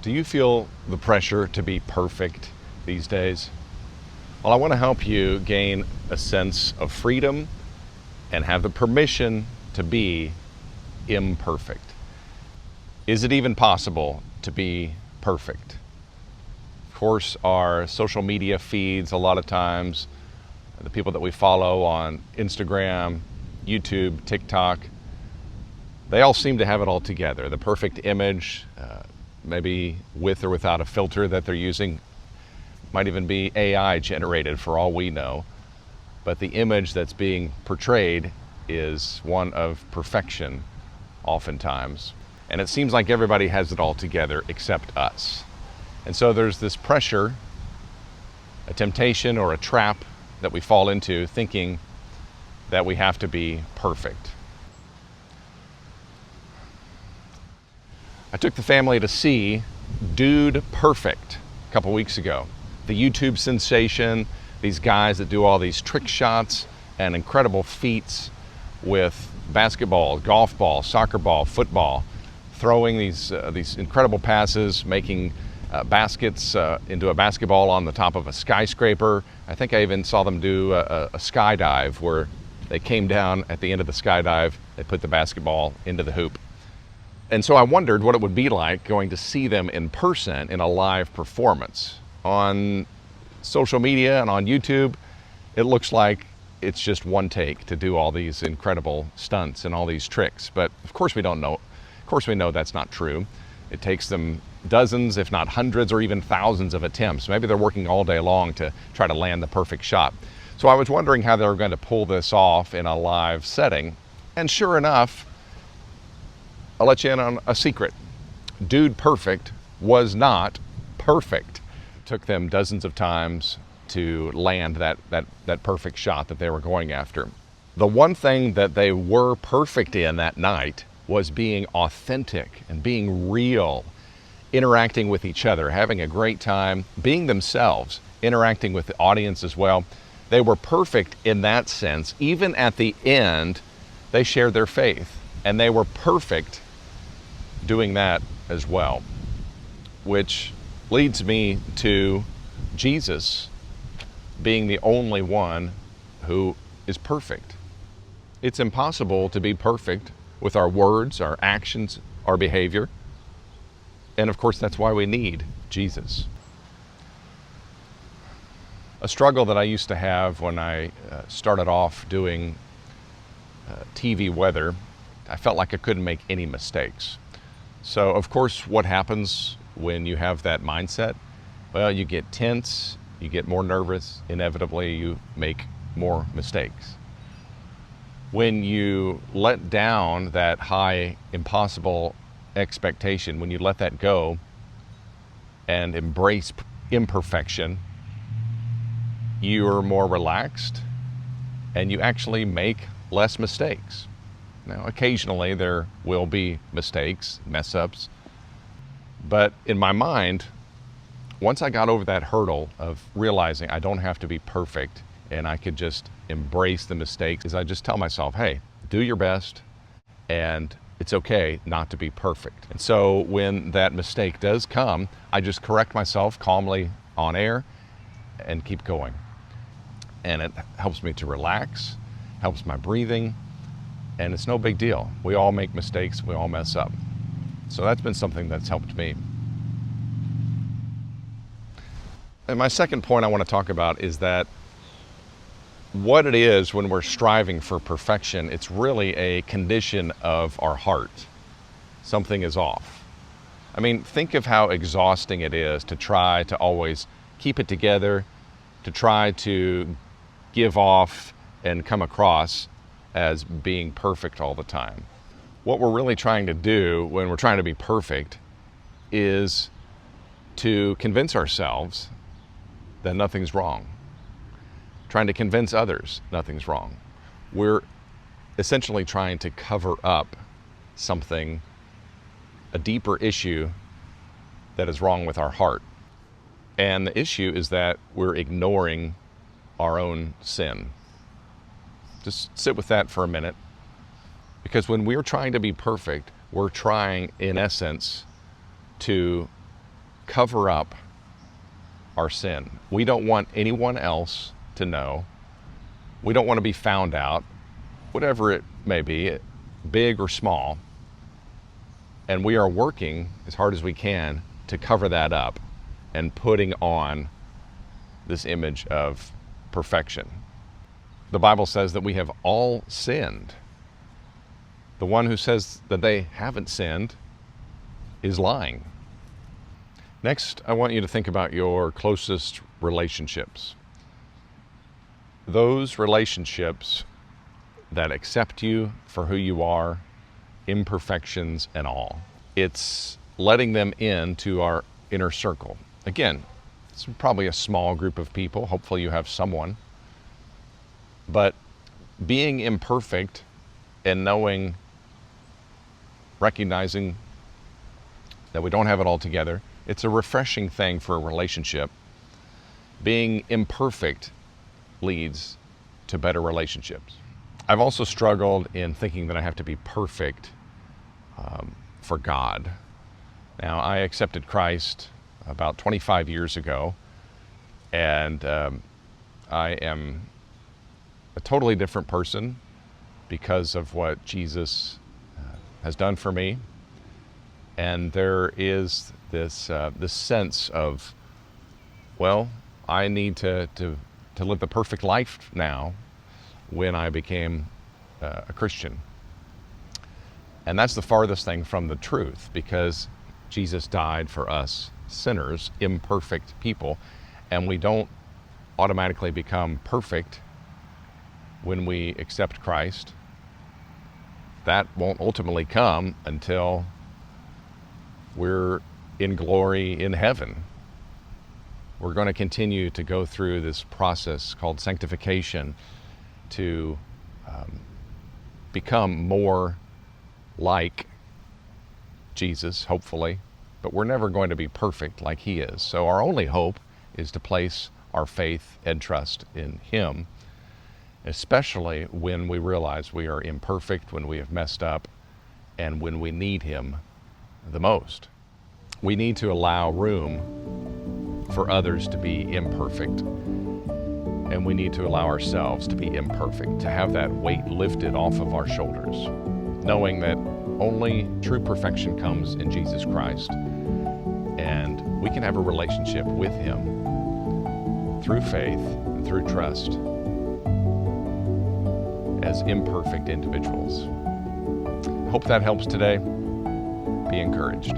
Do you feel the pressure to be perfect these days? Well, I want to help you gain a sense of freedom and have the permission to be imperfect. Is it even possible to be perfect? Of course, our social media feeds, a lot of times, the people that we follow on Instagram, YouTube, TikTok, they all seem to have it all together. The perfect image, maybe with or without a filter that they're using, might even be AI generated for all we know. But the image that's being portrayed is one of perfection oftentimes. And it seems like everybody has it all together except us. And so there's this pressure, a temptation or a trap that we fall into thinking that we have to be perfect. I took the family to see Dude Perfect a couple weeks ago. The YouTube sensation, these guys that do all these trick shots and incredible feats with basketball, golf ball, soccer ball, football, throwing these incredible passes, making baskets into a basketball on the top of a skyscraper. I think I even saw them do a skydive where they came down at the end of the skydive, they put the basketball into the hoop. And so I wondered what it would be like going to see them in person in a live performance. On social media and on YouTube, it looks like it's just one take to do all these incredible stunts and all these tricks. But of course we don't know. Of course we know that's not true. It takes them dozens, if not hundreds, or even thousands of attempts. Maybe they're working all day long to try to land the perfect shot. So I was wondering how they were going to pull this off in a live setting. And sure enough, I'll let you in on a secret. Dude Perfect was not perfect. It took them dozens of times to land that perfect shot that they were going after. The one thing that they were perfect in that night was being authentic and being real, interacting with each other, having a great time, being themselves, interacting with the audience as well. They were perfect in that sense. Even at the end, they shared their faith, and they were perfect doing that as well, which leads me to Jesus being the only one who is perfect. It's impossible to be perfect with our words, our actions, our behavior. And of course, that's why we need Jesus. A struggle that I used to have when I started off doing TV weather, I felt like I couldn't make any mistakes. So of course, what happens when you have that mindset? Well, you get tense, you get more nervous, inevitably you make more mistakes. When you let down that high, impossible expectation, when you let that go and embrace imperfection, you're more relaxed and you actually make less mistakes. Now, occasionally there will be mistakes, mess-ups, but in my mind, once I got over that hurdle of realizing I don't have to be perfect and I could just embrace the mistakes, is I just tell myself, hey, do your best and it's okay not to be perfect. And so when that mistake does come, I just correct myself calmly on air and keep going. And it helps me to relax, helps my breathing, and it's no big deal. We all make mistakes, we all mess up. So that's been something that's helped me. And my second point I want to talk about is that what it is when we're striving for perfection, it's really a condition of our heart. Something is off. I mean, think of how exhausting it is to try to always keep it together, to try to give off and come across as being perfect all the time. What we're really trying to do when we're trying to be perfect is to convince ourselves that nothing's wrong. Trying to convince others nothing's wrong. We're essentially trying to cover up something, a deeper issue that is wrong with our heart. And the issue is that we're ignoring our own sin. Just sit with that for a minute. Because when we're trying to be perfect, we're trying, in essence, to cover up our sin. We don't want anyone else to know. We don't want to be found out, whatever it may be, big or small. And we are working as hard as we can to cover that up and putting on this image of perfection. The Bible says that we have all sinned. The one who says that they haven't sinned is lying. Next, I want you to think about your closest relationships. Those relationships that accept you for who you are, imperfections and all. It's letting them into our inner circle. Again, it's probably a small group of people. Hopefully you have someone. But being imperfect and knowing, recognizing that we don't have it all together, it's a refreshing thing for a relationship. Being imperfect leads to better relationships. I've also struggled in thinking that I have to be perfect for God. Now, I accepted Christ about 25 years ago, and I am a totally different person because of what Jesus has done for me. And there is this sense of, well, I need to live the perfect life now when I became a Christian. And that's the farthest thing from the truth, because Jesus died for us sinners, imperfect people, and we don't automatically become perfect when we accept Christ. That won't ultimately come until we're in glory in heaven. We're going to continue to go through this process called sanctification to become more like Jesus, hopefully, but we're never going to be perfect like He is. So our only hope is to place our faith and trust in Him, especially when we realize we are imperfect, when we have messed up, and when we need Him the most. We need to allow room for others to be imperfect, and we need to allow ourselves to be imperfect, to have that weight lifted off of our shoulders, knowing that only true perfection comes in Jesus Christ, and we can have a relationship with Him through faith and through trust as imperfect individuals. Hope that helps today. Be encouraged.